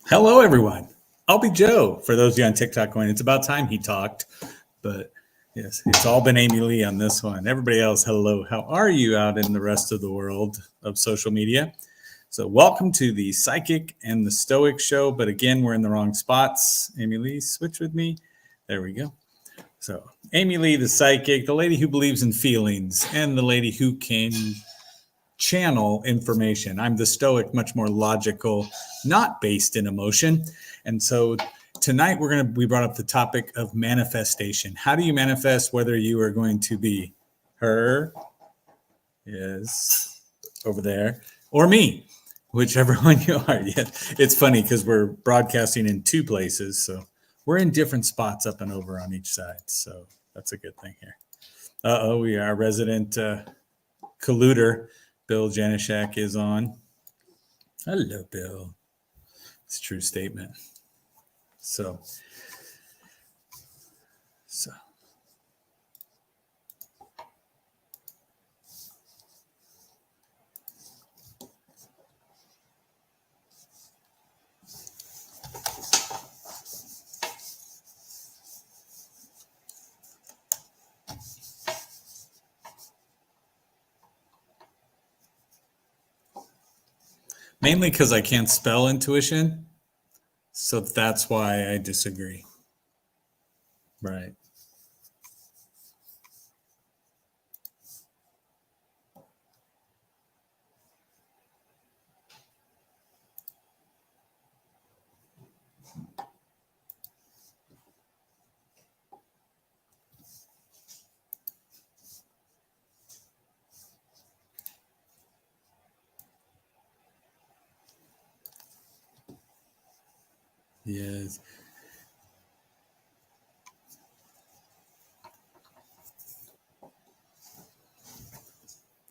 Hello, everyone. I'll be Joe. For those of you on TikTok going, it's about time he talked. But yes, it's all been AmyLee on this one. Everybody else, hello. How are you out in the rest of the world of social media? So welcome to the Psychic and the Stoic show. But again, we're in the wrong spots. AmyLee, switch with me. There we go. So AmyLee, the Psychic, the lady who believes in feelings, and the lady who can channel information. I'm the Stoic, much more logical, not based in emotion. And so tonight we brought up the topic of manifestation. How do you manifest whether you are going to be her, is over there, or me, whichever one you are. Yeah, it's funny because we're broadcasting in two places, so we're in different spots up and over on each side. So that's a good thing here. We are resident colluder. Bill Janishak is on. Hello, Bill. It's a true statement. So. Mainly because I can't spell intuition. So that's why I disagree. Right. Yes.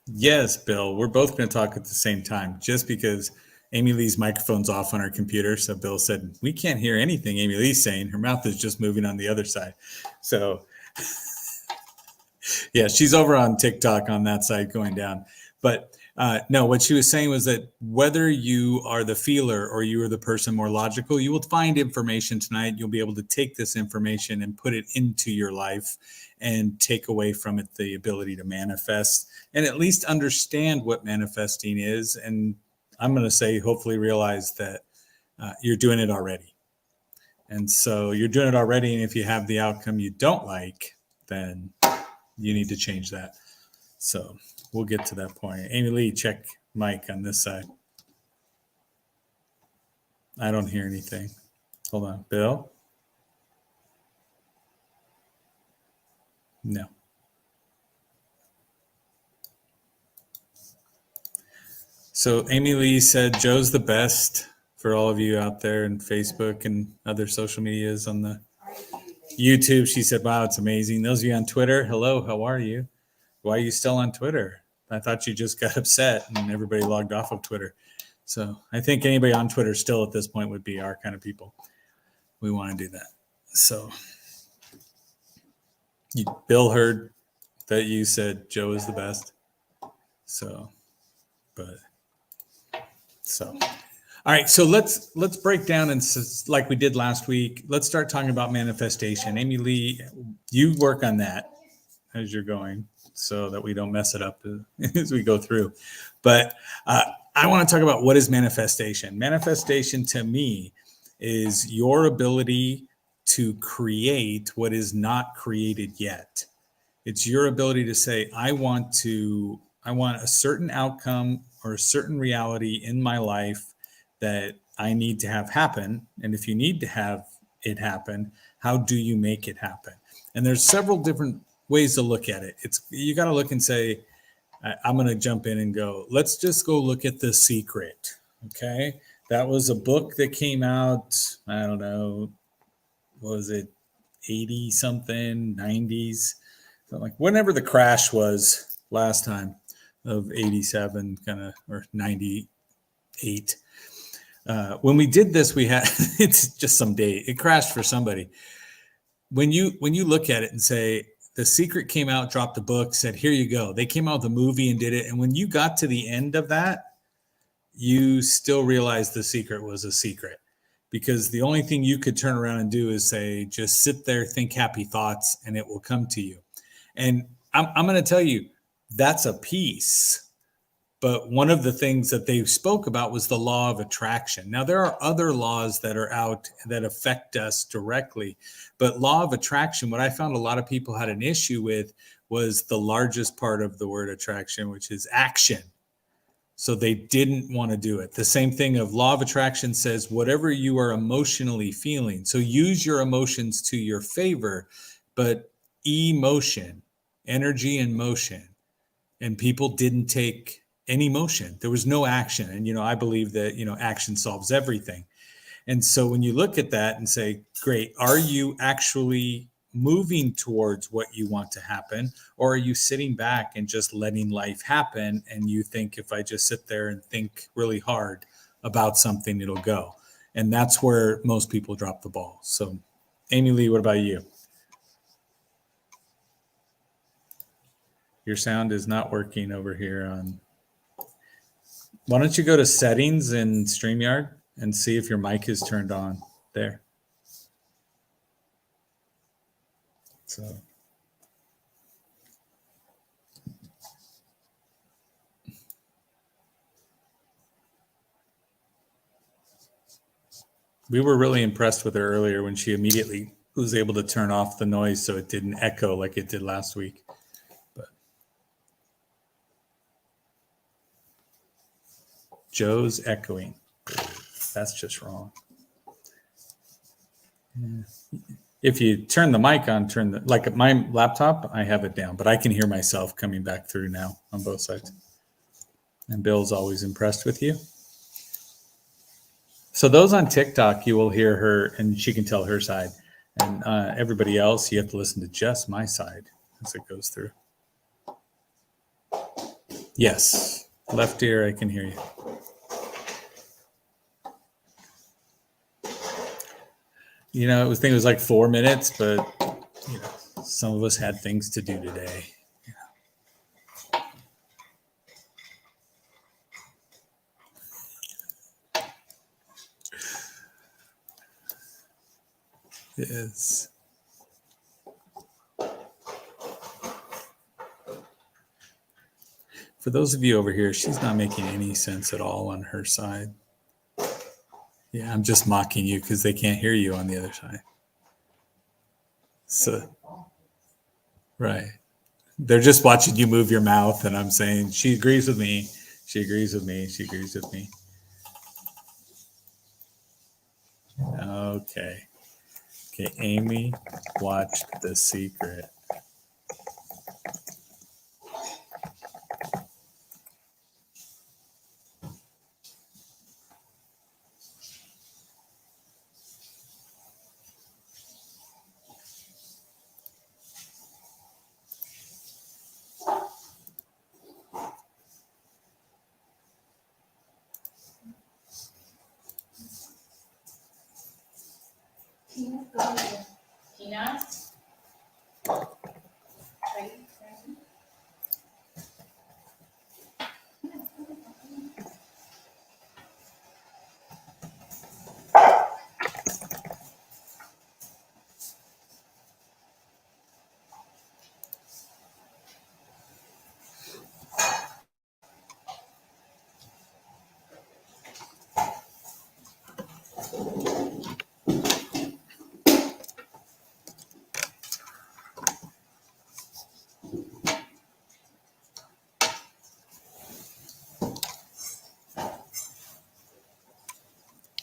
Yes, Bill. We're both going to talk at the same time just because AmyLee's microphone's off on her computer. So Bill said, we can't hear anything AmyLee's saying. Her mouth is just moving on the other side. So, yeah, she's over on TikTok on that side going down. But no, what she was saying was that whether you are the feeler or you are the person more logical, you will find information tonight. You'll be able to take this information and put it into your life and take away from it the ability to manifest and at least understand what manifesting is. And I'm going to say, hopefully realize that you're doing it already. And so you're doing it already. And if you have the outcome you don't like, then you need to change that. So we'll get to that point. AmyLee, check mic on this side. I don't hear anything. Hold on. Bill? No. So AmyLee said Joe's the best for all of you out there in Facebook and other social medias on the YouTube. She said, wow, it's amazing. Those of you on Twitter, hello, how are you? Why are you still on Twitter? I thought you just got upset and everybody logged off of Twitter. So I think anybody on Twitter still at this point would be our kind of people. We want to do that. So Bill heard that you said Joe is the best. So, all right. So let's break down and like we did last week. Let's start talking about manifestation. AmyLee, you work on that as you're going, so that we don't mess it up as we go through. But I want to talk about what is manifestation. Manifestation to me is your ability to create what is not created yet. It's your ability to say, I want a certain outcome or a certain reality in my life that I need to have happen. And if you need to have it happen, how do you make it happen? And there's several different ways to look at it. You got to look and say, I'm going to jump in and go, let's just go look at The Secret. Okay. That was a book that came out, I don't know, what was it, 80 something, 90s? So like whenever the crash was last time of 87 kind of, or 98. When we did this, we had, it's just some date. It crashed for somebody. When you look at it and say, The Secret came out, dropped the book, said, here you go. They came out with a movie and did it. And when you got to the end of that, you still realized The Secret was a secret. because the only thing you could turn around and do is say, just sit there, think happy thoughts, and it will come to you. And I'm going to tell you, that's a piece. But one of the things that they spoke about was the law of attraction. Now, there are other laws that are out that affect us directly. But law of attraction, what I found a lot of people had an issue with was the largest part of the word attraction, which is action. So they didn't want to do it. The same thing of law of attraction says, whatever you are emotionally feeling. So use your emotions to your favor, but emotion, energy and motion. And people didn't take any motion. There was no action. And, I believe that, action solves everything. And so when you look at that and say, great, are you actually moving towards what you want to happen? Or are you sitting back and just letting life happen? And you think, if I just sit there and think really hard about something, it'll go. And that's where most people drop the ball. So AmyLee, what about you? Your sound is not working over here on. Why don't you go to settings in StreamYard and see if your mic is turned on there. So. We were really impressed with her earlier when she immediately was able to turn off the noise so it didn't echo like it did last week. But Joe's echoing. That's just wrong. Yeah. If you turn the mic on, like at my laptop, I have it down, but I can hear myself coming back through now on both sides. And Bill's always impressed with you. So those on TikTok, you will hear her and she can tell her side. And everybody else, you have to listen to just my side as it goes through. Yes. Left ear, I can hear you. I think it was like 4 minutes, but some of us had things to do today. Yes. For those of you over here, she's not making any sense at all on her side. Yeah, I'm just mocking you because they can't hear you on the other side. So, right. They're just watching you move your mouth, and I'm saying, she agrees with me. She agrees with me. She agrees with me. Okay. Okay, Amy watched The Secret. Peanuts?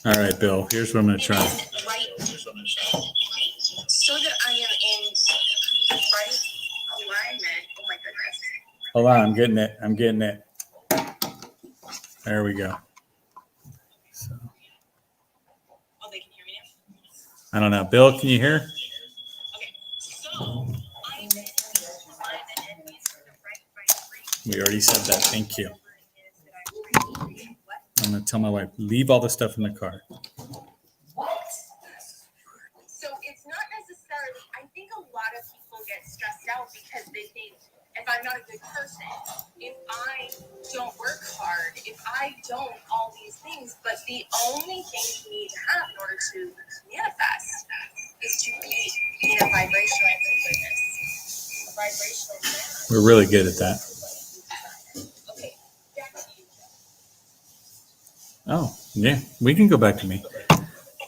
All right, Bill, here's what I'm going to try. So that I am in right alignment. Oh my goodness. Hold on, I'm getting it. I'm getting it. There we go. So, Oh, they can hear me now? I don't know. Bill, can you hear? Okay. So I'm in alignment and these are the right. We already said that. Thank you. I'm going to tell my wife, leave all the stuff in the car. What? So it's not necessarily, I think a lot of people get stressed out because they think, if I'm not a good person, if I don't work hard, if I don't all these things, but the only thing you need to have in order vibrational plan. We're really good at that. Okay, back to you. Oh, yeah. We can go back to me.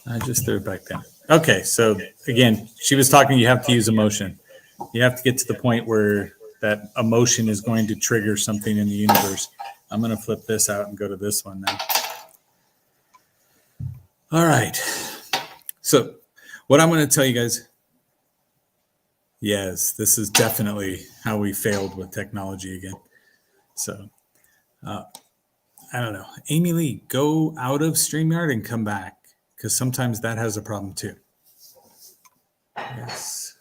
I just threw it back down. Okay, so again, she was talking, you have to use emotion. You have to get to the point where that emotion is going to trigger something in the universe. I'm going to flip this out and go to this one now. All right. So what I'm going to tell you guys, yes, this is definitely how we failed with technology again. So I don't know. AmyLee, go out of StreamYard and come back, because sometimes that has a problem too. Yes.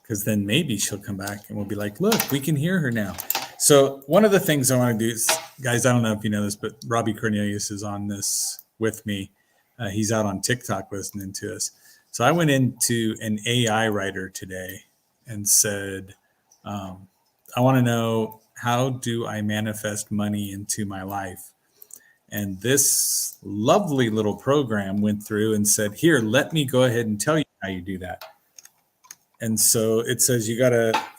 Because then maybe she'll come back and we'll be like, look, we can hear her now. So one of the things I want to do is, guys, I don't know if you know this, but Robbie Cornelius is on this with me. He's out on TikTok listening to us. So I went into an AI writer today and said, I want to know, how do I manifest money into my life? And this lovely little program went through and said, here, let me go ahead and tell you how you do that. And so it says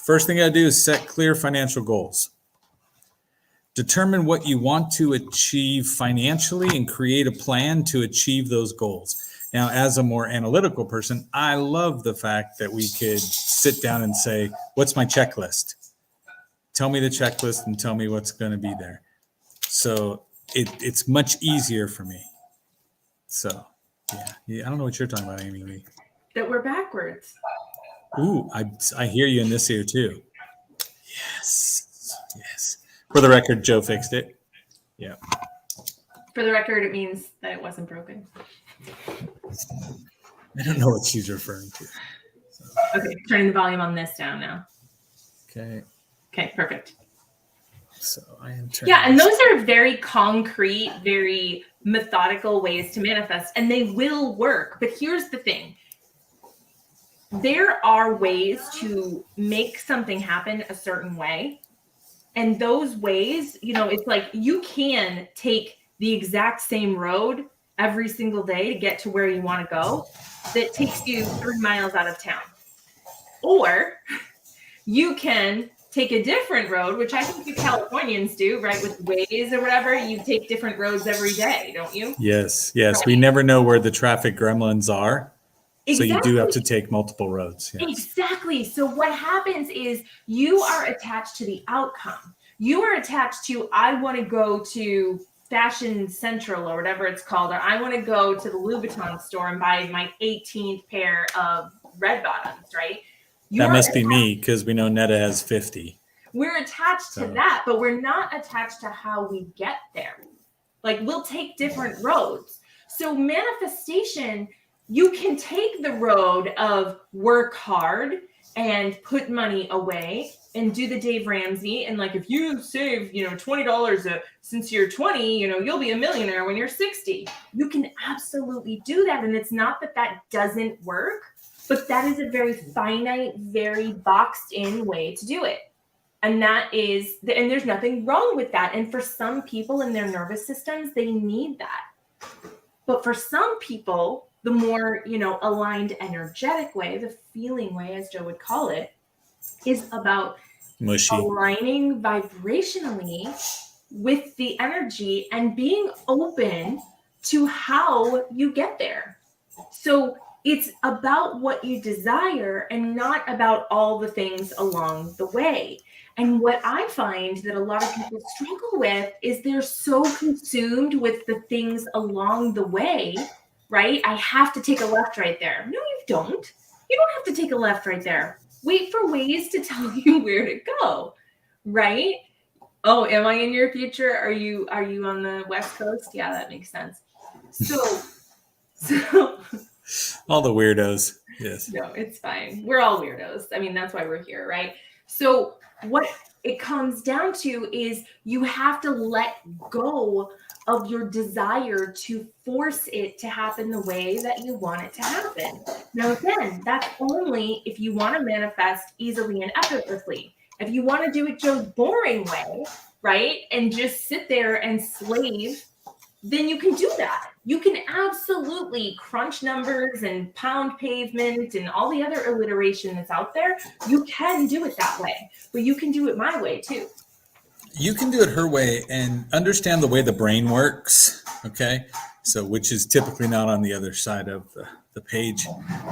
first thing you gotta do is set clear financial goals. Determine what you want to achieve financially and create a plan to achieve those goals. Now, as a more analytical person, I love the fact that we could sit down and say, what's my checklist? Tell me the checklist and tell me what's gonna be there. So it's much easier for me. So yeah, I don't know what you're talking about, AmyLee. That we're backwards. Ooh, I hear you in this ear too. Yes. For the record, Joe fixed it. Yeah. For the record, it means that it wasn't broken. I don't know what she's referring to. So. Okay, turning the volume on this down now. Okay. Okay, perfect. So I am turning. Yeah, and those are very concrete, very methodical ways to manifest, and they will work. But here's the thing. There are ways to make something happen a certain way. And those ways, it's like you can take the exact same road every single day to get to where you want to go that takes you 3 miles out of town. Or you can take a different road, which I think you Californians do, right? With Waze or whatever, you take different roads every day, don't you? Yes. Right. We never know where the traffic gremlins are. Exactly. So you do have to take multiple roads. Yes. Exactly. So what happens is you are attached to the outcome. You are attached to, I want to go to Fashion Central or whatever it's called, or I want to go to the Louboutin store and buy my 18th pair of red bottoms, right? That must be me, because we know Netta has 50. We're attached to that, but we're not attached to how we get there. Like, we'll take different roads. So manifestation, you can take the road of work hard and put money away and do the Dave Ramsey. And like, if you save, $20 since you're 20, you'll be a millionaire when you're 60. You can absolutely do that. And it's not that that doesn't work, but that is a very finite, very boxed in way to do it. And and there's nothing wrong with that. And for some people in their nervous systems, they need that. But for some people, the more, aligned, energetic way, the feeling way, as Joe would call it, is about mushy, aligning vibrationally with the energy and being open to how you get there. So it's about what you desire and not about all the things along the way. And what I find that a lot of people struggle with is they're so consumed with the things along the way, right? I have to take a left right there. No, you don't. You don't have to take a left right there. Wait for Waze to tell you where to go, right? Oh, am I in your future? Are you on the West Coast? Yeah, that makes sense. So all the weirdos. Yes. No, it's fine. We're all weirdos. I mean, that's why we're here, right? So what it comes down to is you have to let go of your desire to force it to happen the way that you want it to happen. Now, again, that's only if you want to manifest easily and effortlessly. If you want to do it Joe's boring way, right, and just sit there and slave, then you can do that. You can absolutely crunch numbers and pound pavement and all the other alliteration that's out there. You can do it that way, but you can do it my way too. You can do it her way and understand the way the brain works. Okay. So, which is typically not on the other side of the page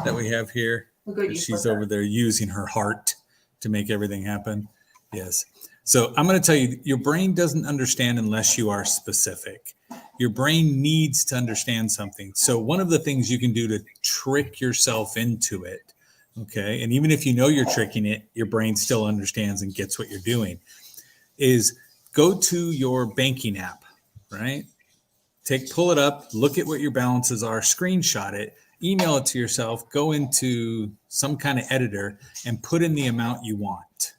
that we have here. She's over there using her heart to make everything happen. Yes. So I'm going to tell you, your brain doesn't understand unless you are specific. Your brain needs to understand something. So one of the things you can do to trick yourself into it, okay, and even if you know you're tricking it, your brain still understands and gets what you're doing, is go to your banking app, right? Pull it up, look at what your balances are, screenshot it, email it to yourself, go into some kind of editor and put in the amount you want.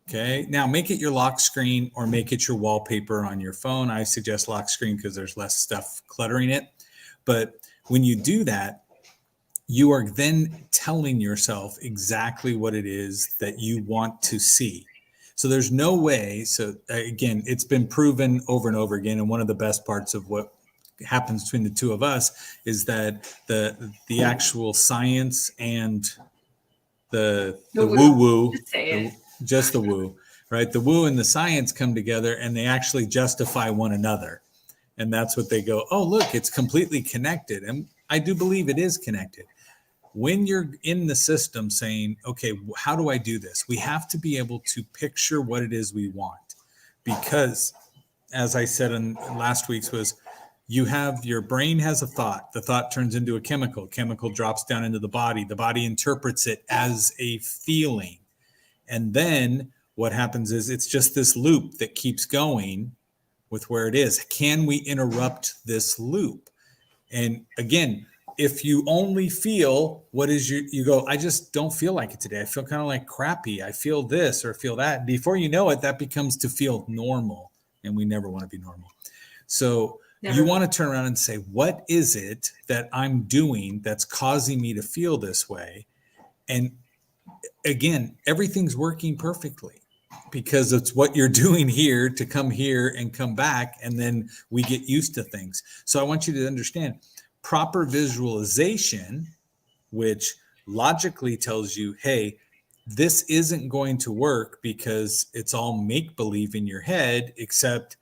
Okay, now make it your lock screen or make it your wallpaper on your phone. I suggest lock screen because there's less stuff cluttering it. But when you do that, you are then telling yourself exactly what it is that you want to see. So there's no way. So again, it's been proven over and over again. And one of the best parts of what happens between the two of us is that the actual science and the woo-woo, just the woo, right? The woo and the science come together and they actually justify one another. And that's what they go, oh, look, it's completely connected. And I do believe it is connected. When you're in the system saying, okay, how do I do this? We have to be able to picture what it is we want. Because as I said in last week's was, your brain has a thought. The thought turns into a chemical. Chemical drops down into the body. The body interprets it as a feeling. And then what happens is it's just this loop that keeps going with where it is. Can we interrupt this loop? And again, if you only feel what is you go, I just don't feel like it today. I feel kind of like crappy. I feel this or feel that. Before you know it, that becomes to feel normal. And we never want to be normal. So you want to turn around and say, what is it that I'm doing that's causing me to feel this way? And again, everything's working perfectly because it's what you're doing here to come here and come back. And then we get used to things. So I want you to understand proper visualization, which logically tells you, hey, this isn't going to work because it's all make-believe in your head, except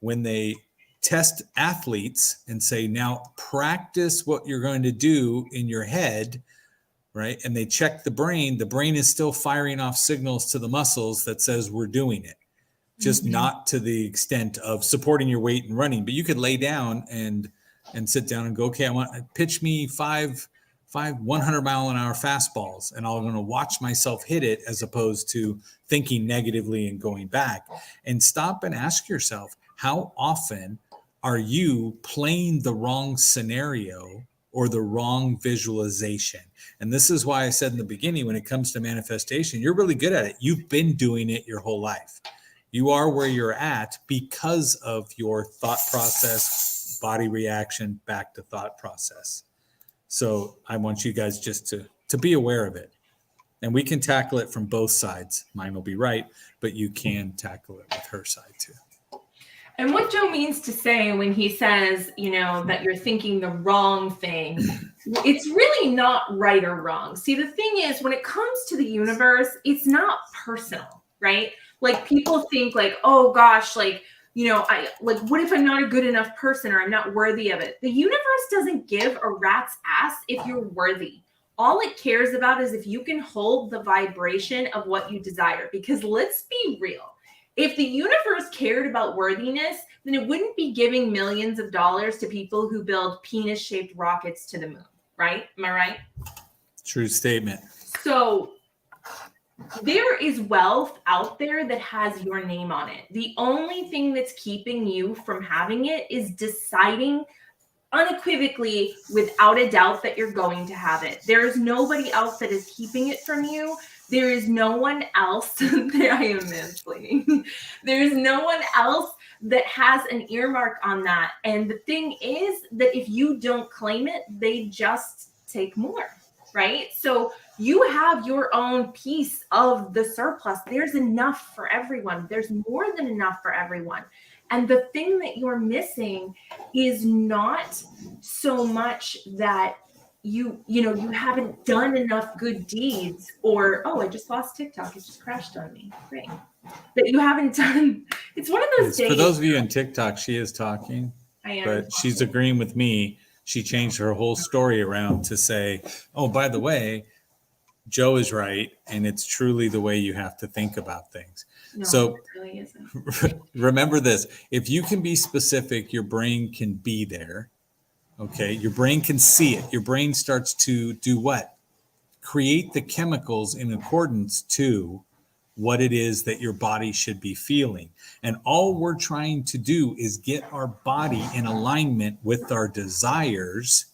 when they test athletes and say, now practice what you're going to do in your head, right? And they check the brain is still firing off signals to the muscles that says we're doing it, just not to the extent of supporting your weight and running. But you could lay down and sit down and go, okay, I want pitch me five 100-mile-an-hour fastballs, and I'm going to watch myself hit it as opposed to thinking negatively and going back. And stop and ask yourself, how often are you playing the wrong scenario or the wrong visualization? And this is why I said in the beginning, when it comes to manifestation, you're really good at it. You've been doing it your whole life. You are where you're at because of your thought process, body reaction, back to thought process. So I want you guys just to be aware of it. And we can tackle it from both sides. Mine will be right, but you can tackle it with her side too. And what Joe means to say when he says, that you're thinking the wrong thing, it's really not right or wrong. See, the thing is, when it comes to the universe, it's not personal, right? Like people think like, oh gosh, what if I'm not a good enough person or I'm not worthy of it? The universe doesn't give a rat's ass if you're worthy. All it cares about is if you can hold the vibration of what you desire. Because let's be real. If the universe cared about worthiness, then it wouldn't be giving millions of dollars to people who build penis-shaped rockets to the moon, right? Am I right? True statement. So there is wealth out there that has your name on it. The only thing that's keeping you from having it is deciding unequivocally, without a doubt, that you're going to have it. There is nobody else that is keeping it from you. There is no one else. I am mansplaining. There is no one else that has an earmark on that. And the thing is that if you don't claim it, they just take more, right? So you have your own piece of the surplus. There's enough for everyone. There's more than enough for everyone. And the thing that you're missing is not so much that you haven't done enough good deeds, or, oh, I just lost TikTok. It just crashed on me. Great. That you haven't done. It's one of those days. For those of you in TikTok, she is talking, I am but she's agreeing with me. She changed her whole story around to say, oh, by the way, Joe is right. And it's truly the way you have to think about things. No, So it really isn't. remember this, if you can be specific, your brain can be there. Okay. Your brain can see it. Your brain starts to do what? Create the chemicals in accordance to what it is that your body should be feeling. And all we're trying to do is get our body in alignment with our desires.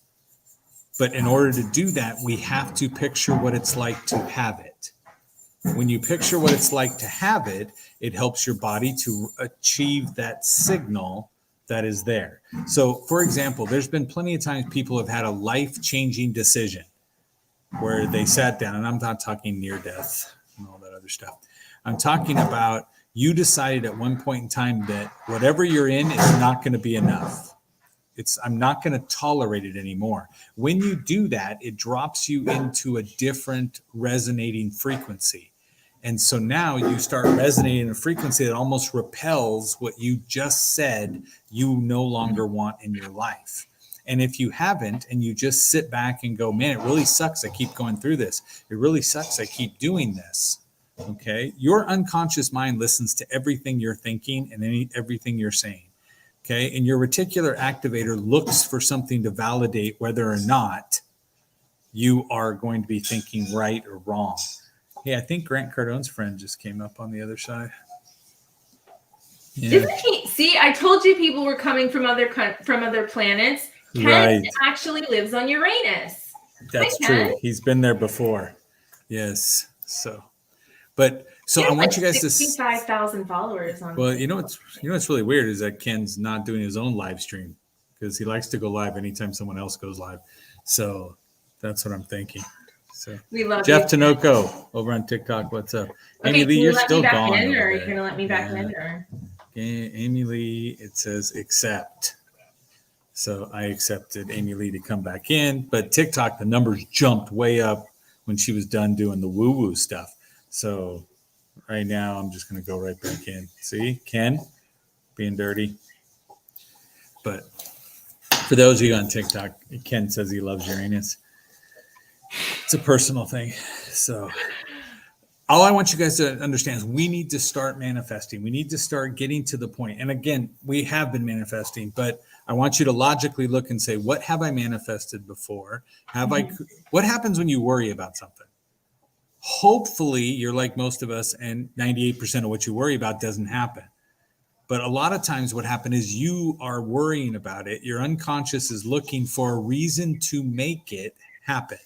But in order to do that, we have to picture what it's like to have it. When you picture what it's like to have it, it helps your body to achieve that signal that is there. So, for example, there's been plenty of times people have had a life-changing decision where they sat down, and I'm not talking near death and all that other stuff. I'm talking about you decided at one point in time that whatever you're in is not going to be enough. I'm not going to tolerate it anymore. When you do that, it drops you into a different resonating frequency. And so now you start resonating in a frequency that almost repels what you just said you no longer want in your life. And if you haven't, and you just sit back and go, man, it really sucks. I keep going through this. It really sucks. I keep doing this. Okay. Your unconscious mind listens to everything you're thinking and everything you're saying. Okay. And your reticular activator looks for something to validate whether or not you are going to be thinking right or wrong. Hey, I think Grant Cardone's friend just came up on the other side. Yeah. Isn't he? See, I told you people were coming from other planets. Ken Right. actually lives on Uranus. That's Hi, true. Ken. He's been there before. Yes. So I want you guys to 65,000 followers on. Well, what's really weird is that Ken's not doing his own live stream because he likes to go live anytime someone else goes live. So that's what I'm thinking. So We love Jeff you. Tanoko over on TikTok. What's up? Okay, AmyLee, you're still back gone. in, or are over you there. gonna let me back Yeah. in? Or AmyLee, it says accept. So I accepted AmyLee to come back in, but TikTok, the numbers jumped way up when she was done doing the woo-woo stuff. So right now, I'm just going to go right back in. See, Ken being dirty. But for those of you on TikTok, Ken says he loves Uranus. It's a personal thing. So all I want you guys to understand is we need to start manifesting. We need to start getting to the point. And again, we have been manifesting, but I want you to logically look and say, what have I manifested before? What happens when you worry about something? Hopefully you're like most of us and 98% of what you worry about doesn't happen. But a lot of times what happens is you are worrying about it. Your unconscious is looking for a reason to make it happen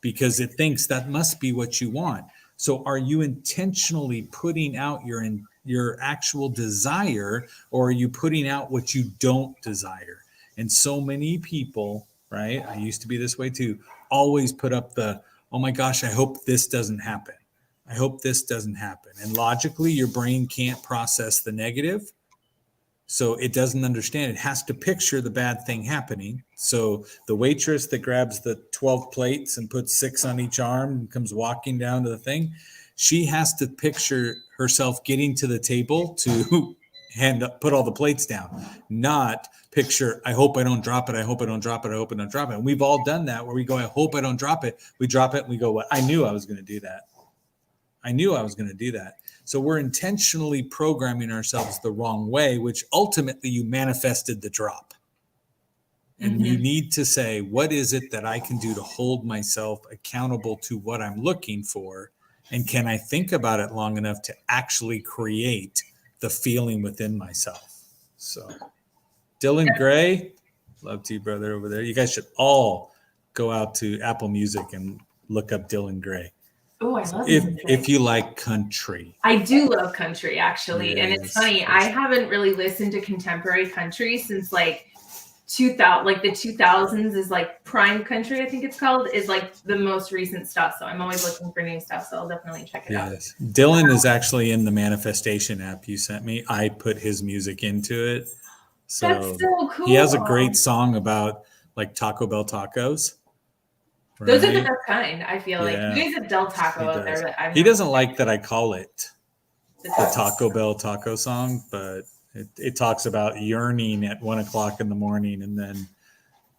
because it thinks that must be what you want. So are you intentionally putting out your actual desire, or are you putting out what you don't desire? And so many people, right? I used to be this way too, always put up oh my gosh, I hope this doesn't happen. I hope this doesn't happen. And logically, your brain can't process the negative. So it doesn't understand. It has to picture the bad thing happening. So the waitress that grabs the 12 plates and puts 6 on each arm and comes walking down to the thing, she has to picture herself getting to the table to put all the plates down, not picture, I hope I don't drop it. I hope I don't drop it. I hope I don't drop it. And we've all done that where we go, I hope I don't drop it. We drop it and we go, what? I knew I was going to do that. I knew I was going to do that. So we're intentionally programming ourselves the wrong way, which ultimately you manifested the drop. And you need to say, what is it that I can do to hold myself accountable to what I'm looking for? And can I think about it long enough to actually create the feeling within myself? So Dylan Gray, love to you, brother, over there. You guys should all go out to Apple Music and look up Dylan Gray. Oh, I love if you like country. I do love country, actually. Yes. And it's funny, I haven't really listened to contemporary country since like 2000, like the 2000s is like prime country, I think it's called, is like the most recent stuff. So I'm always looking for new stuff. So I'll definitely check it out. Yes. Dylan is actually in the manifestation app you sent me. I put his music into it. So That's so cool. he has a great song about like Taco Bell tacos. Those are the right? best kind, I feel Yeah. like. You guys have Del Taco He out there. does. But I've He never- doesn't like that I call it the Taco Bell taco song, but it talks about yearning at 1 o'clock in the morning, and then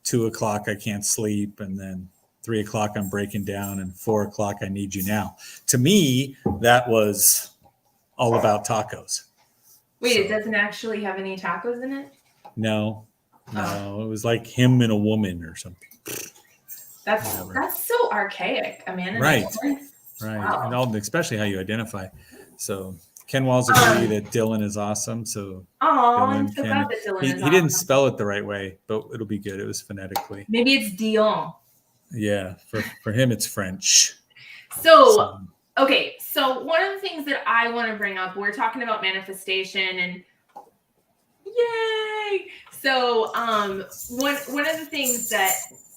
2 o'clock I can't sleep, and then 3 o'clock I'm breaking down, and 4 o'clock I need you now. To me, that was all about tacos. Wait, So- it doesn't actually have any tacos in it? No, it was like him and a woman or something. Whatever. That's so archaic, a man and a Right. woman. Right. Wow. And all, especially how you identify. So Ken Walls agree that Dylan is awesome. So Oh, I'm Dylan so can- glad that Dylan is he didn't awesome. spell it the right way, but it'll be good. It was phonetically. Maybe it's Dion. Yeah. For him, it's French. So, okay. So one of the things that I want to bring up, we're talking about manifestation and yay. So one of the things that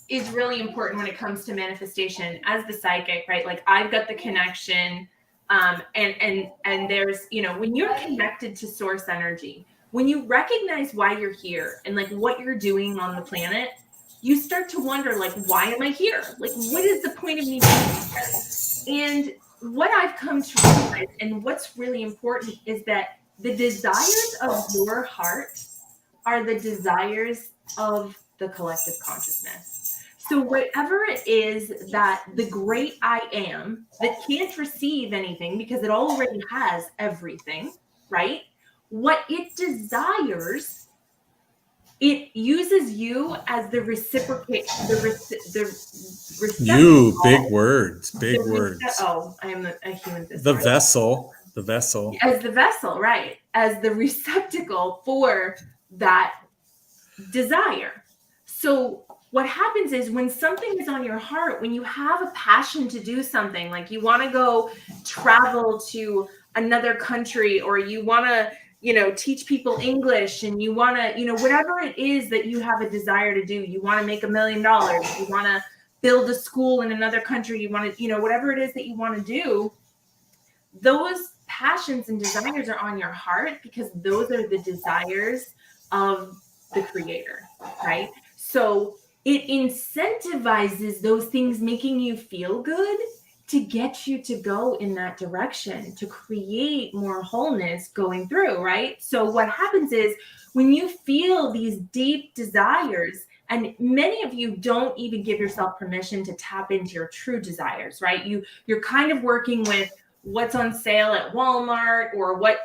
is really important when it comes to manifestation as the psychic, right? Like I've got the connection and there's, when you're connected to source energy, when you recognize why you're here and like what you're doing on the planet, you start to wonder, like, why am I here? Like, what is the point of me being here? And what I've come to realize and what's really important is that the desires of your heart are the desires of the collective consciousness. So whatever it is that the great I am that can't receive anything because it already has everything, right? What it desires, it uses you as the reciprocate, You, big words, big words. Oh, I am a human. The vessel. As the vessel, right? As the receptacle for that desire. So what happens is when something is on your heart, when you have a passion to do something, like you want to go travel to another country, or you want to, teach people English, and you want to, whatever it is that you have a desire to do, you want to make $1 million, you want to build a school in another country, you want to, whatever it is that you want to do, those passions and desires are on your heart because those are the desires of the creator, right? So it incentivizes those things making you feel good to get you to go in that direction, to create more wholeness going through, right? So what happens is when you feel these deep desires, and many of you don't even give yourself permission to tap into your true desires, right? You're kind of working with what's on sale at Walmart, or what,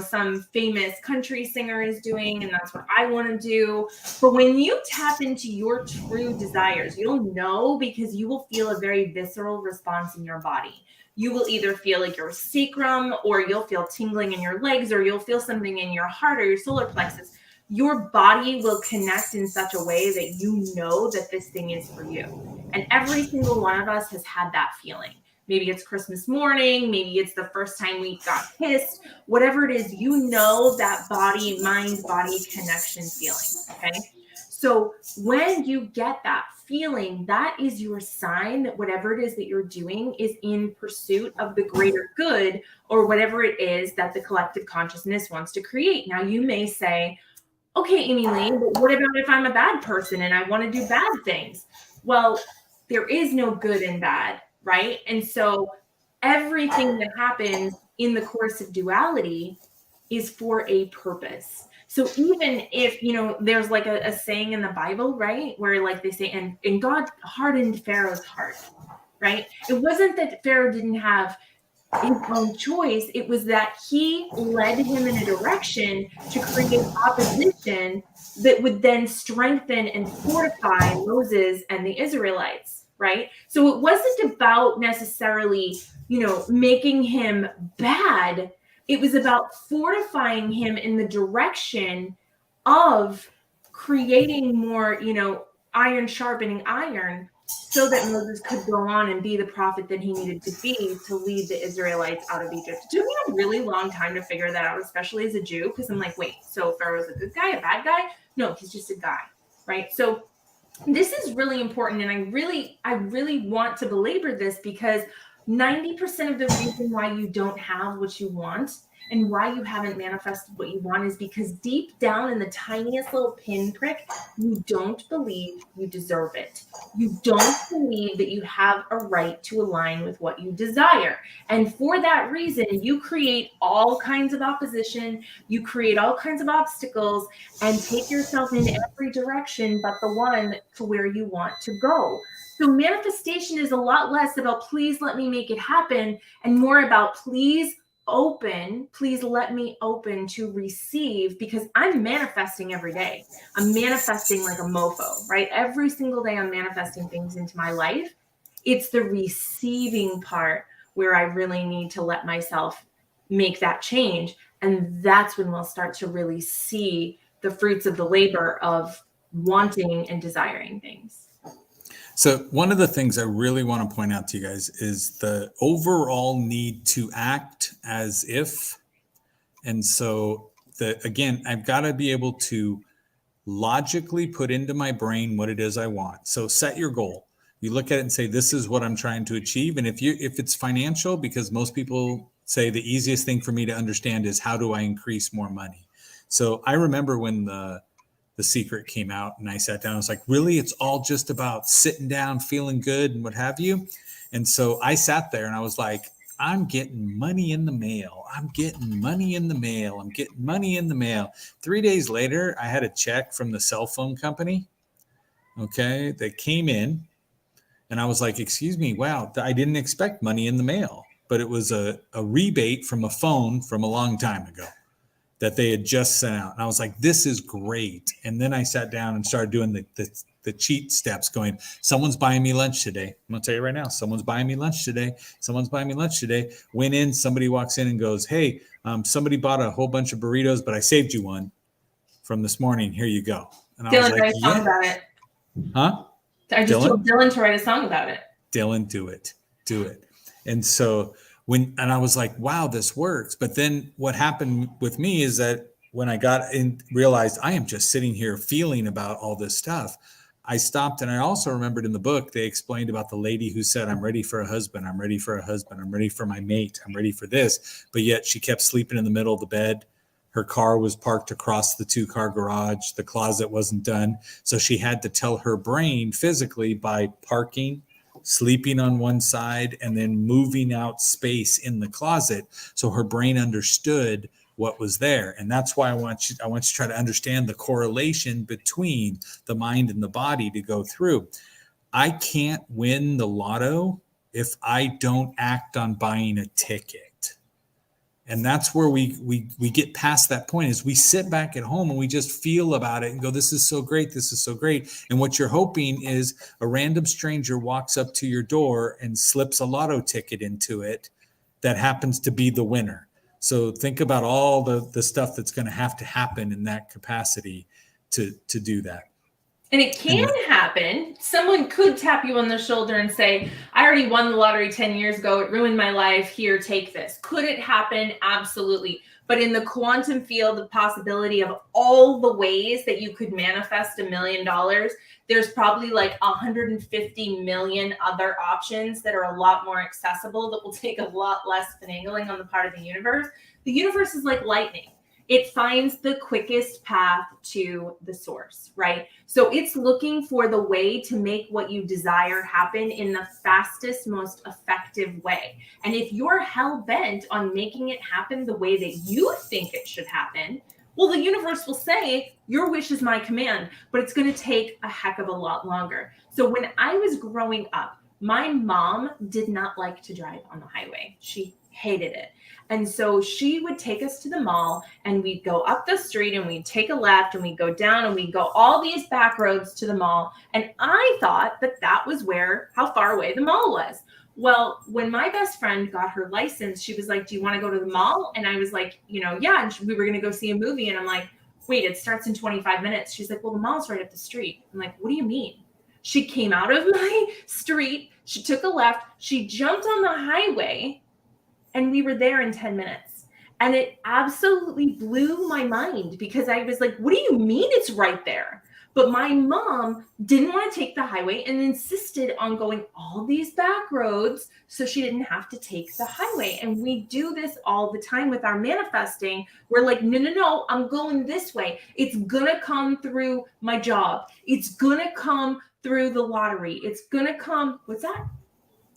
some famous country singer is doing, and that's what I want to do. But when you tap into your true desires, you'll know, because you will feel a very visceral response in your body. You will either feel like your sacrum, or you'll feel tingling in your legs, or you'll feel something in your heart or your solar plexus. Your body will connect in such a way that you know that this thing is for you. And every single one of us has had that feeling. Maybe it's Christmas morning. Maybe it's the first time we got kissed. Whatever it is, that body, mind, body connection feeling, okay? So when you get that feeling, that is your sign that whatever it is that you're doing is in pursuit of the greater good, or whatever it is that the collective consciousness wants to create. Now, you may say, okay, AmyLee, but what about if I'm a bad person and I want to do bad things? Well, there is no good and bad, right? And so everything that happens in the course of duality is for a purpose. So even if, there's like a saying in the Bible, right? Where like they say, and God hardened Pharaoh's heart, right? It wasn't that Pharaoh didn't have his own choice. It was that he led him in a direction to create opposition that would then strengthen and fortify Moses and the Israelites, right? So it wasn't about necessarily, making him bad. It was about fortifying him in the direction of creating more, iron sharpening iron, so that Moses could go on and be the prophet that he needed to be to lead the Israelites out of Egypt. It took me a really long time to figure that out, especially as a Jew, because I'm like, wait, so Pharaoh's a good guy, a bad guy? No, he's just a guy, right? So this is really important. And I really want to belabor this, because 90% of the reason why you don't have what you want and why you haven't manifested what you want is because deep down in the tiniest little pinprick, you don't believe you deserve it. You don't believe that you have a right to align with what you desire. And for that reason, you create all kinds of opposition, you create all kinds of obstacles, and take yourself in every direction but the one to where you want to go. So manifestation is a lot less about please let me make it happen and more about please let me open to receive, because I'm manifesting every day. I'm manifesting like a mofo, right? Every single day I'm manifesting things into my life. It's the receiving part where I really need to let myself make that change. And that's when we'll start to really see the fruits of the labor of wanting and desiring things. So one of the things I really want to point out to you guys is the overall need to act as if. And so again, I've got to be able to logically put into my brain what it is I want. So set your goal. You look at it and say, this is what I'm trying to achieve. And if it's financial, because most people say the easiest thing for me to understand is how do I increase more money? So I remember when the Secret came out and I sat down, I was like, really, it's all just about sitting down, feeling good and what have you. And so I sat there and I was like, I'm getting money in the mail. I'm getting money in the mail. I'm getting money in the mail. 3 days later, I had a check from the cell phone company. Okay. That came in and I was like, excuse me. Wow. I didn't expect money in the mail, but it was a rebate from a phone from a long time ago that they had just sent out. And I was like, this is great. And then I sat down and started doing the cheat steps going, someone's buying me lunch today. I'm going to tell you right now, someone's buying me lunch today. Someone's buying me lunch today. Went in, somebody walks in and goes, hey, somebody bought a whole bunch of burritos, but I saved you one from this morning. Here you go. And I was Dylan, like, write a song about it. Huh? I just told Dylan to write a song about it. Dylan, do it. And so and I was like, wow, this works. But then what happened with me is that when I got in, realized I am just sitting here feeling about all this stuff, I stopped. And I also remembered in the book, they explained about the lady who said, I'm ready for a husband. I'm ready for a husband. I'm ready for my mate. I'm ready for this. But yet she kept sleeping in the middle of the bed. Her car was parked across the 2-car garage. The closet wasn't done. So she had to tell her brain physically by parking, sleeping on one side, and then moving out space in the closet. So her brain understood what was there. And that's why I want you to try to understand the correlation between the mind and the body to go through. I can't win the lotto if I don't act on buying a ticket. And that's where we get past that point is we sit back at home and we just feel about it and go, this is so great. This is so great. And what you're hoping is a random stranger walks up to your door and slips a lotto ticket into it that happens to be the winner. So think about all the stuff that's going to happen in that capacity to do that. And it can happen. Someone could tap you on the shoulder and say, I already won the lottery 10 years ago. It ruined my life. Here, take this. Could it happen? Absolutely. But in the quantum field, the possibility of all the ways that you could manifest $1 million, there's probably like 150 million other options that are a lot more accessible that will take a lot less finagling on the part of the universe. The universe is like lightning. It finds the quickest path to the source, right? So it's looking for the way to make what you desire happen in the fastest, most effective way. And if you're hell-bent on making it happen the way that you think it should happen, well, the universe will say, your wish is my command, but it's going to take a heck of a lot longer. So when I was growing up, my mom did not like to drive on the highway. She hated it. And so she would take us to the mall and we'd go up the street and we'd take a left and we'd go down and we'd go all these back roads to the mall. And I thought that was how far away the mall was. Well, when my best friend got her license, she was like, do you want to go to the mall? And I was like, yeah. And we were going to go see a movie. And I'm like, wait, it starts in 25 minutes. She's like, well, the mall's right up the street. I'm like, what do you mean? She came out of my street. She took a left. She jumped on the highway. And we were there in 10 minutes. And it absolutely blew my mind because I was like, what do you mean it's right there? But my mom didn't want to take the highway and insisted on going all these back roads so she didn't have to take the highway. And we do this all the time with our manifesting. We're like, no, I'm going this way. It's going to come through my job. It's going to come through the lottery. It's going to come. What's that?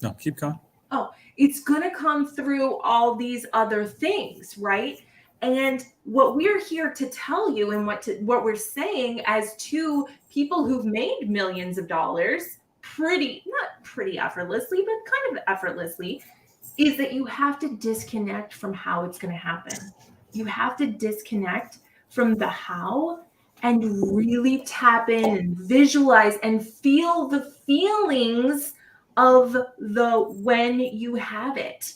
No, keep going. Oh, it's going to come through all these other things, right? And what we're here to tell you, and what we're saying as two people who've made millions of dollars not pretty effortlessly, but kind of effortlessly, is that you have to disconnect from how it's going to happen. You have to disconnect from the how and really tap in and visualize and feel the feelings of the when you have it.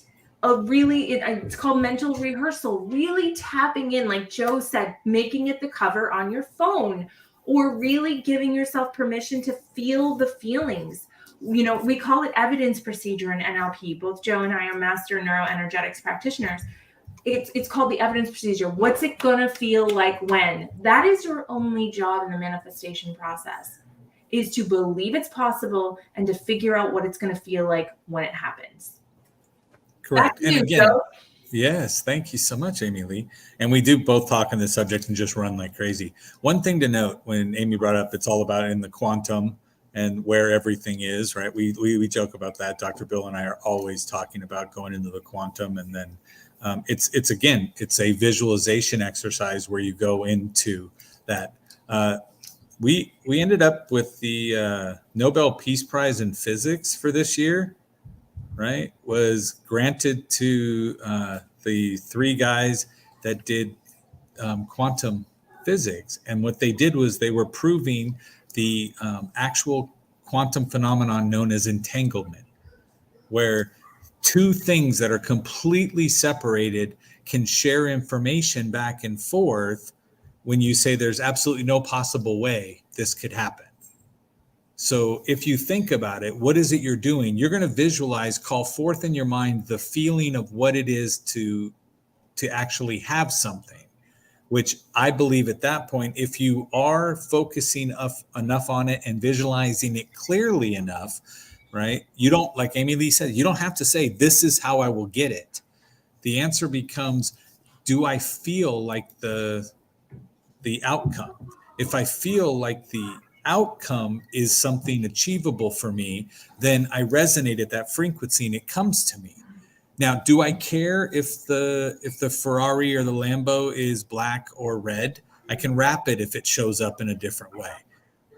It's called mental rehearsal, really tapping in, like Joe said, making it the cover on your phone, or really giving yourself permission to feel the feelings. We call it evidence procedure in NLP. Both Joe and I are master neuroenergetics practitioners. It's called the evidence procedure. What's it going to feel like when? That is your only job in the manifestation process, is to believe it's possible and to figure out what it's going to feel like when it happens. Correct. And again, yes, thank you so much, AmyLee. And we do both talk on this subject and just run like crazy. One thing to note, when Amy brought up, it's all about in the quantum and where everything is, right? We joke about that. Dr. Bill and I are always talking about going into the quantum, and then it's a visualization exercise where you go into that. We ended up with the Nobel Peace Prize in Physics for this year, right? Was granted to the three guys that did quantum physics. And what they did was they were proving the actual quantum phenomenon known as entanglement, where two things that are completely separated can share information back and forth when you say there's absolutely no possible way this could happen. So if you think about it, what is it you're doing? You're going to visualize, call forth in your mind the feeling of what it is to actually have something, which I believe at that point, if you are focusing enough on it and visualizing it clearly enough, right? You don't, like AmyLee said, you don't have to say, this is how I will get it. The answer becomes, do I feel like the outcome? If I feel like the outcome is something achievable for me, then I resonate at that frequency and it comes to me. Now, do I care if the Ferrari or the Lambo is black or red? I can wrap it if it shows up in a different way,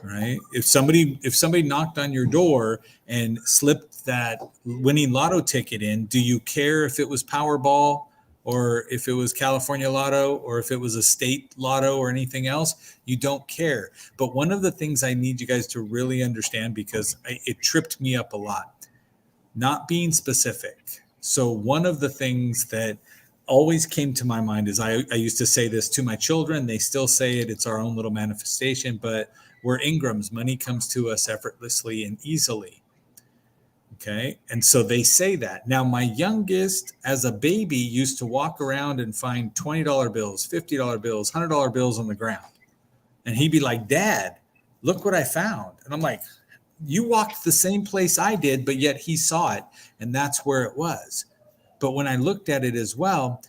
right? If somebody knocked on your door and slipped that winning lotto ticket in, do you care if it was Powerball or if it was California Lotto or if it was a state lotto or anything else? You don't care. But one of the things I need you guys to really understand, because it tripped me up a lot, not being specific. So one of the things that always came to my mind is I used to say this to my children. They still say it. It's our own little manifestation, but we're Ingrams. Money comes to us effortlessly and easily. Okay. And so they say that. Now, my youngest as a baby used to walk around and find $20 bills, $50 bills, $100 bills on the ground. And he'd be like, Dad, look what I found. And I'm like, you walked the same place I did, but yet he saw it. And that's where it was. But when I looked at it as well,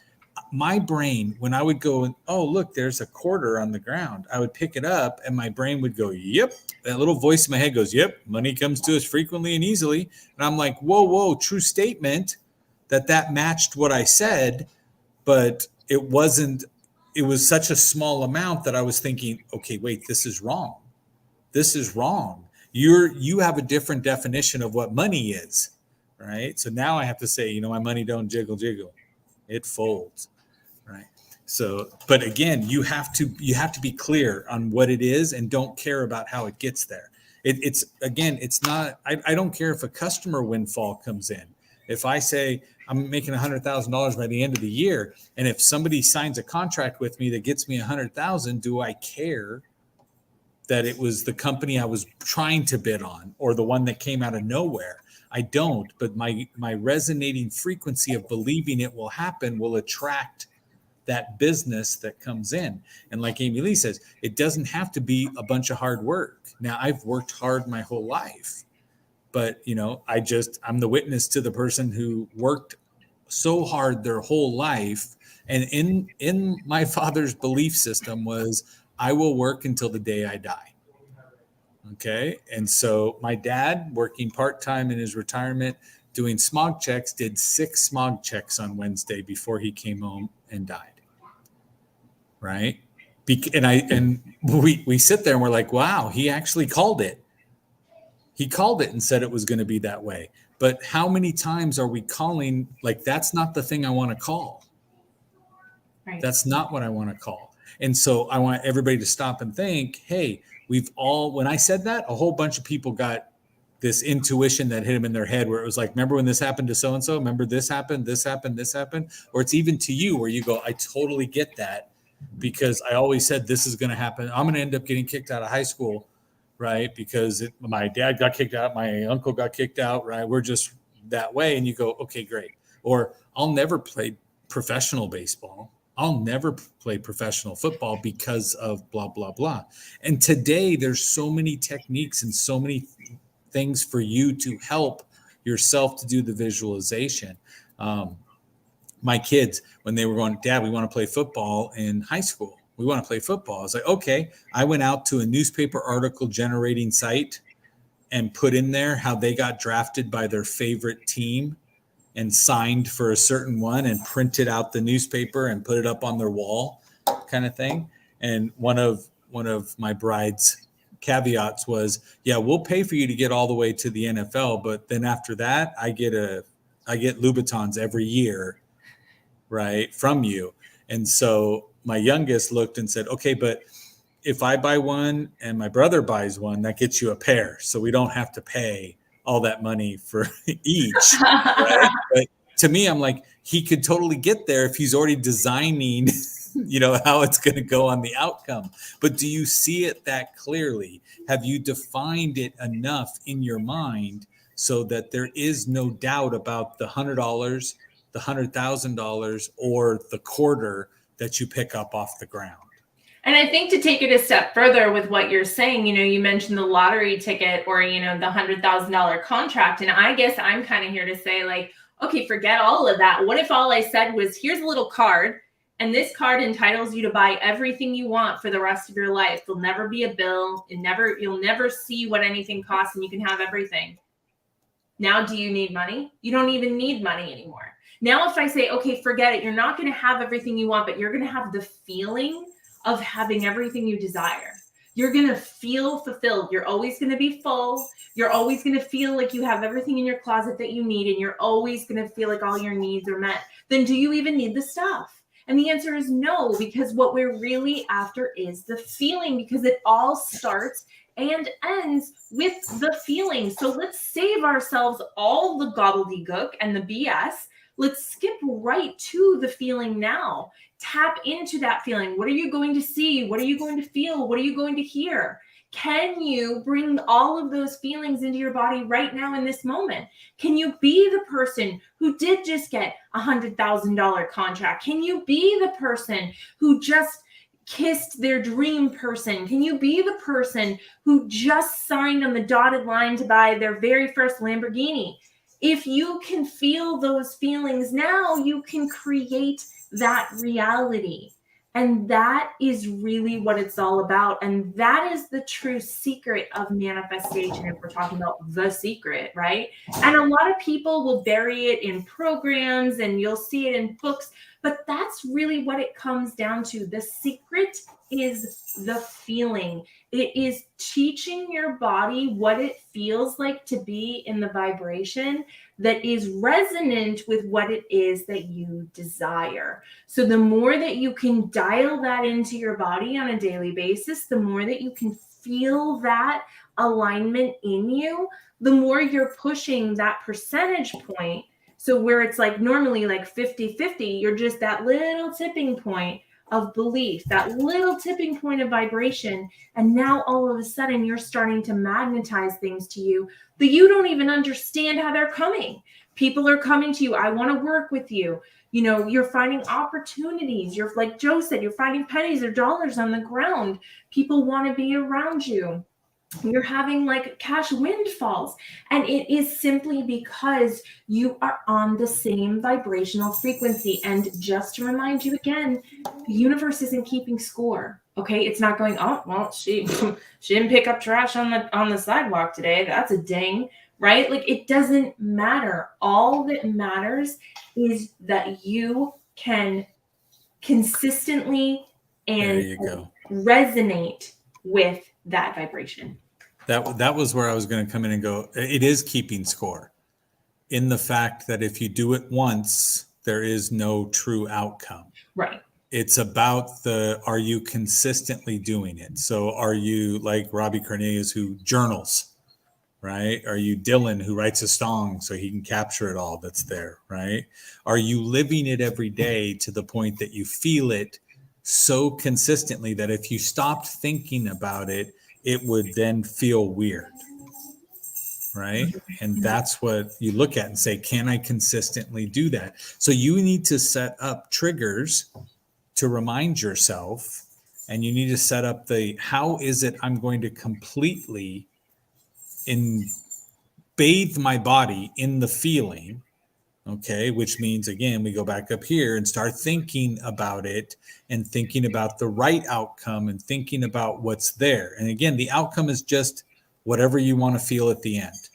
my brain, when I would go, oh, look, there's a quarter on the ground, I would pick it up and my brain would go, yep. That little voice in my head goes, yep, money comes to us frequently and easily. And I'm like, whoa, true statement that matched what I said, but it wasn't, it was such a small amount that I was thinking, okay, wait, this is wrong. This is wrong. You have a different definition of what money is, right? So now I have to say, my money don't jiggle. It folds, right? So, but again, you have to be clear on what it is and don't care about how it gets there. It's not, I don't care if a customer windfall comes in. If I say I'm making $100,000 by the end of the year, and if somebody signs a contract with me that gets me $100,000, do I care that it was the company I was trying to bid on or the one that came out of nowhere? I don't, but my resonating frequency of believing it will happen will attract that business that comes in. And like AmyLee says, it doesn't have to be a bunch of hard work. Now, I've worked hard my whole life, but I'm the witness to the person who worked so hard their whole life. And in my father's belief system was, I will work until the day I die. Okay. And so my dad, working part-time in his retirement, doing smog checks, did 6 smog checks on Wednesday before he came home and died. Right. And we sit there and we're like, wow, he actually called it. He called it and said it was going to be that way. But how many times are we calling, like, that's not the thing I want to call. Right. That's not what I want to call. And so I want everybody to stop and think, hey, when I said that, a whole bunch of people got this intuition that hit them in their head where it was like, remember when this happened to so-and-so? Remember this happened, this happened, this happened? Or it's even to you where you go, I totally get that because I always said this is going to happen. I'm going to end up getting kicked out of high school, right? Because my dad got kicked out, my uncle got kicked out, right? We're just that way. And you go, okay, great. Or I'll never play professional baseball. I'll never play professional football because of blah, blah, blah. And today there's so many techniques and so many things for you to help yourself to do the visualization. My kids, when they were going, Dad, we want to play football in high school. We want to play football. I was like, okay. I went out to a newspaper article generating site and put in there how they got drafted by their favorite team and signed for a certain one and printed out the newspaper and put it up on their wall kind of thing. And one of my bride's caveats was, yeah, we'll pay for you to get all the way to the NFL. But then after that, I get Louboutins every year, right, from you. And so my youngest looked and said, okay, but if I buy one and my brother buys one, that gets you a pair. So we don't have to pay all that money for each. Right? But to me, I'm like, he could totally get there if he's already designing, how it's going to go on the outcome. But do you see it that clearly? Have you defined it enough in your mind so that there is no doubt about the $100, the $100,000, or the quarter that you pick up off the ground? And I think to take it a step further with what you're saying, you mentioned the lottery ticket or, the $100,000 contract. And I guess I'm kind of here to say, like, okay, forget all of that. What if all I said was, here's a little card, and this card entitles you to buy everything you want for the rest of your life. There'll never be a bill. You'll never see what anything costs, and you can have everything. Now, do you need money? You don't even need money anymore. Now, if I say, okay, forget it. You're not going to have everything you want, but you're going to have the feeling of having everything you desire. You're going to feel fulfilled. You're always going to be full. You're always going to feel like you have everything in your closet that you need, and you're always going to feel like all your needs are met. Then do you even need the stuff? And the answer is no, because what we're really after is the feeling, because it all starts and ends with the feeling. So let's save ourselves all the gobbledygook and the BS. Let's skip right to the feeling now. Tap into that feeling. What are you going to see? What are you going to feel? What are you going to hear? Can you bring all of those feelings into your body right now in this moment? Can you be the person who did just get a $100,000 contract? Can you be the person who just kissed their dream person? Can you be the person who just signed on the dotted line to buy their very first Lamborghini? If you can feel those feelings now, you can create that reality. And that is really what it's all about. And that is the true secret of manifestation, if we're talking about the secret, right? And a lot of people will bury it in programs and you'll see it in books, but that's really what it comes down to. The secret is the feeling. It is teaching your body what it feels like to be in the vibration that is resonant with what it is that you desire. So the more that you can dial that into your body on a daily basis, the more that you can feel that alignment in you, the more you're pushing that percentage point. So where it's like normally like 50-50, you're just that little tipping point of belief, that little tipping point of vibration. And now all of a sudden you're starting to magnetize things to you that you don't even understand how they're coming. People are coming to you. I want to work with you. You know, you're finding opportunities. You're, like Joe said, you're finding pennies or dollars on the ground. People want to be around you. You're having like cash windfalls. And it is simply because you are on the same vibrational frequency. And just to remind you again, the universe isn't keeping score. Okay. It's not going, oh, well, she didn't pick up trash on the sidewalk today. That's a ding. Right? Like, it doesn't matter. All that matters is that you can consistently and resonate with that vibration. That was where I was going to come in and go. It is keeping score in the fact that if you do it once, there is no true outcome. Right. It's about are you consistently doing it? So are you like Robbie Cornelius, who journals? Right? Are you Dylan, who writes a song so he can capture it all that's there? Right? Are you living it every day to the point that you feel it so consistently that if you stopped thinking about it, it would then feel weird? Right? And that's what you look at and say, can I consistently do that? So you need to set up triggers to remind yourself, and you need to set up how is it I'm going to completely bathe my body in the feeling, okay, which means, again, we go back up here and start thinking about it and thinking about the right outcome and thinking about what's there. And again, the outcome is just whatever you want to feel at the end.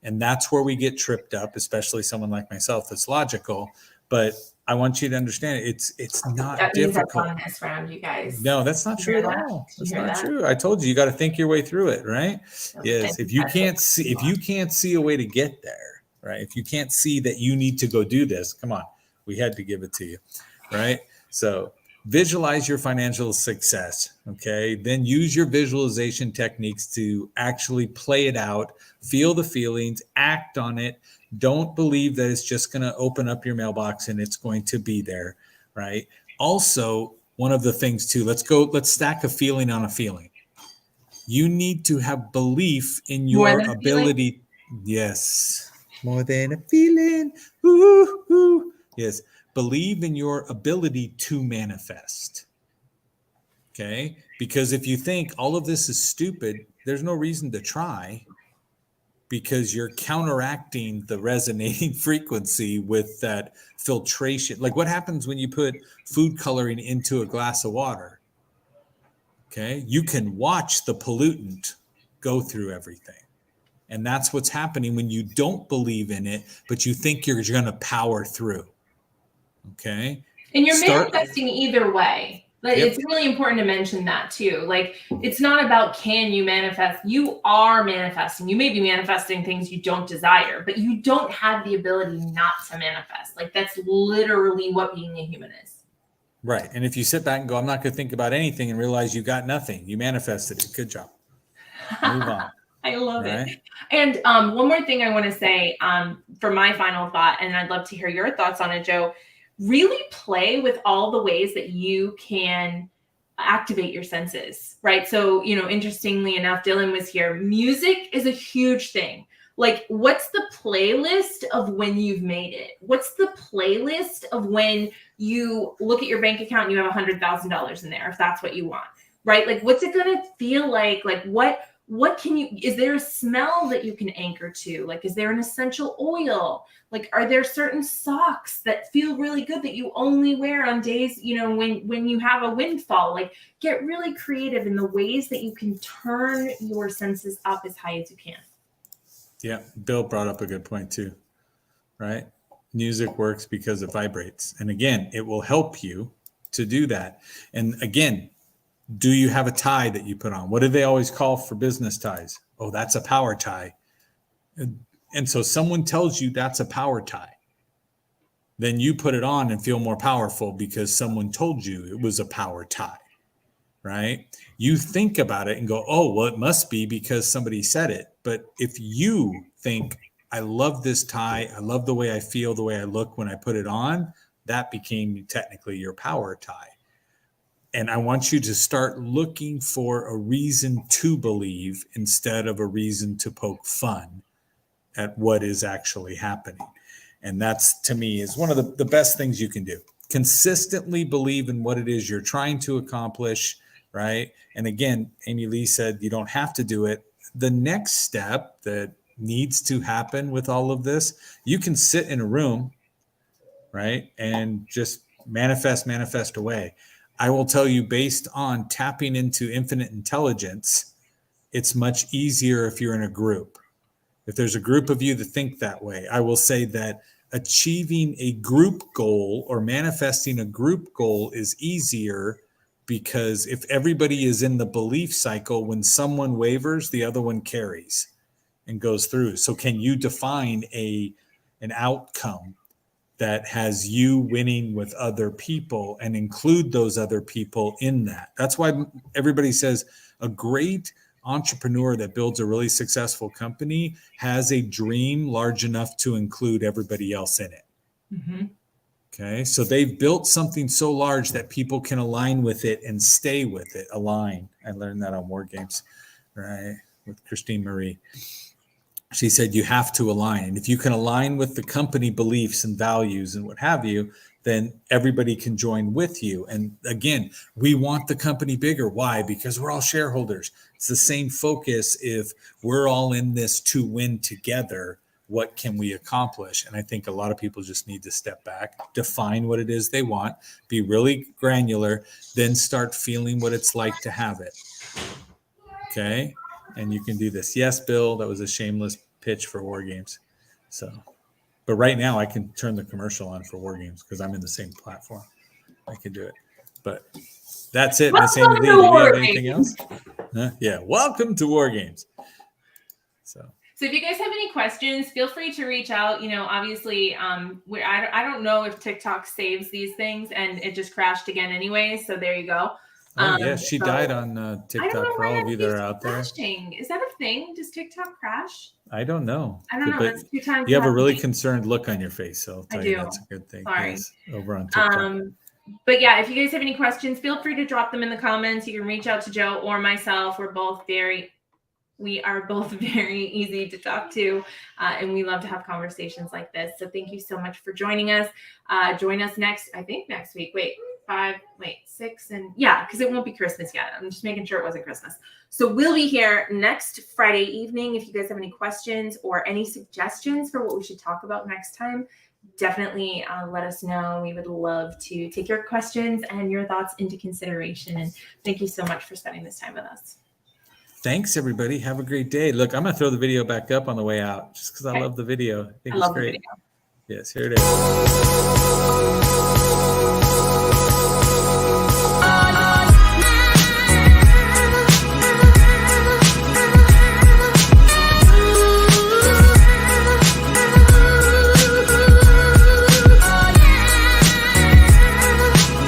And that's where we get tripped up, especially someone like myself that's logical. But I want you to understand it's not that difficult. On this round, you guys. No, that's not true at all. That's not true. I told you got to think your way through it, right? Yes. If you can't see a way to get there, right? If you can't see that you need to go do this, come on, we had to give it to you, right? So visualize your financial success, okay? Then use your visualization techniques to actually play it out, feel the feelings, act on it. Don't believe that it's just going to open up your mailbox and it's going to be there, right? Also, one of the things too, let's stack a feeling on a feeling. You need to have belief in your ability. Yes. More than a feeling. Ooh, ooh. Yes. Believe in your ability to manifest. Okay? Because if you think all of this is stupid, there's no reason to try, because you're counteracting the resonating frequency with that filtration. Like, what happens when you put food coloring into a glass of water? Okay? You can watch the pollutant go through everything. And that's what's happening when you don't believe in it, but you think you're going to power through. Okay? And you're manifesting either way. Like, it's really important to mention that too. Like, it's not about can you manifest. You are manifesting. You may be manifesting things you don't desire, but you don't have the ability not to manifest. Like, that's literally what being a human is. Right. And if you sit back and go, I'm not going to think about anything, and realize you got nothing, you manifested it. Good job. Move on. I love it. And one more thing I want to say for my final thought, and I'd love to hear your thoughts on it, Joe. Really play with all the ways that you can activate your senses, right? So, interestingly enough, Dylan was here. Music is a huge thing. Like, what's the playlist of when you've made it? What's the playlist of when you look at your bank account and you have $100,000 in there, if that's what you want, right? Like, what's it going to feel like? Like, what can you, is there a smell that you can anchor to? Like, is there an essential oil? Like, are there certain socks that feel really good that you only wear on days, when you have a windfall? Like, get really creative in the ways that you can turn your senses up as high as you can. Yeah. Bill brought up a good point too, right? Music works because it vibrates. And again, it will help you to do that. And again, do you have a tie that you put on? What do they always call for business ties? Oh, that's a power tie. And so someone tells you that's a power tie. Then you put it on and feel more powerful because someone told you it was a power tie, right? You think about it and go, oh, well, it must be because somebody said it. But if you think, I love this tie, I love the way I feel, the way I look when I put it on, that became technically your power tie. And I want you to start looking for a reason to believe instead of a reason to poke fun at what is actually happening. And that's, to me, is one of the best things you can do. Consistently believe in what it is you're trying to accomplish, right? And again, AmyLee said you don't have to do it. The next step that needs to happen with all of this, you can sit in a room, right, and just manifest away. I will tell you, based on tapping into infinite intelligence, it's much easier if you're in a group. If there's a group of you that think that way, I will say that achieving a group goal or manifesting a group goal is easier, because if everybody is in the belief cycle, when someone wavers, the other one carries and goes through. So can you define an outcome that has you winning with other people and include those other people in that? That's why everybody says a great entrepreneur that builds a really successful company has a dream large enough to include everybody else in it. Mm-hmm. Okay. So they've built something so large that people can align with it and stay with it. Align. I learned that on War Games, right? With Christine Marie. She said, you have to align. And if you can align with the company beliefs and values and what have you, then everybody can join with you. And again, we want the company bigger. Why? Because we're all shareholders. It's the same focus. If we're all in this to win together, what can we accomplish? And I think a lot of people just need to step back, define what it is they want, be really granular, then start feeling what it's like to have it. Okay. And you can do this. Yes, Bill, that was a shameless pitch for War Games. So, but right now I can turn the commercial on for War Games because I'm in the same platform. I can do it. But that's it, Miss AmyLee. Do you have anything else? Huh? Yeah. Welcome to War Games. So if you guys have any questions, feel free to reach out. You know, obviously, I don't know if TikTok saves these things, and it just crashed again anyway. So there you go. Oh, yeah, she died on TikTok for all of you that are out there. Crashing. Is that a thing? Does TikTok crash? I don't know. I don't know. But That's 2 times. you have a really concerned look on your face, so I'll tell you that's a good thing. Sorry. Yes, over on TikTok. But yeah, if you guys have any questions, feel free to drop them in the comments. You can reach out to Joe or myself. We are both very easy to talk to, and we love to have conversations like this. So thank you so much for joining us. Join us next week. 6, and yeah, because it won't be Christmas yet. I'm just making sure it wasn't Christmas. So we'll be here next Friday evening. If you guys have any questions or any suggestions for what we should talk about next time, definitely let us know. We would love to take your questions and your thoughts into consideration. And thank you so much for spending this time with us. Thanks, everybody. Have a great day. Look, I'm going to throw the video back up on the way out just because I love the video. I think it's great. Yes, here it is.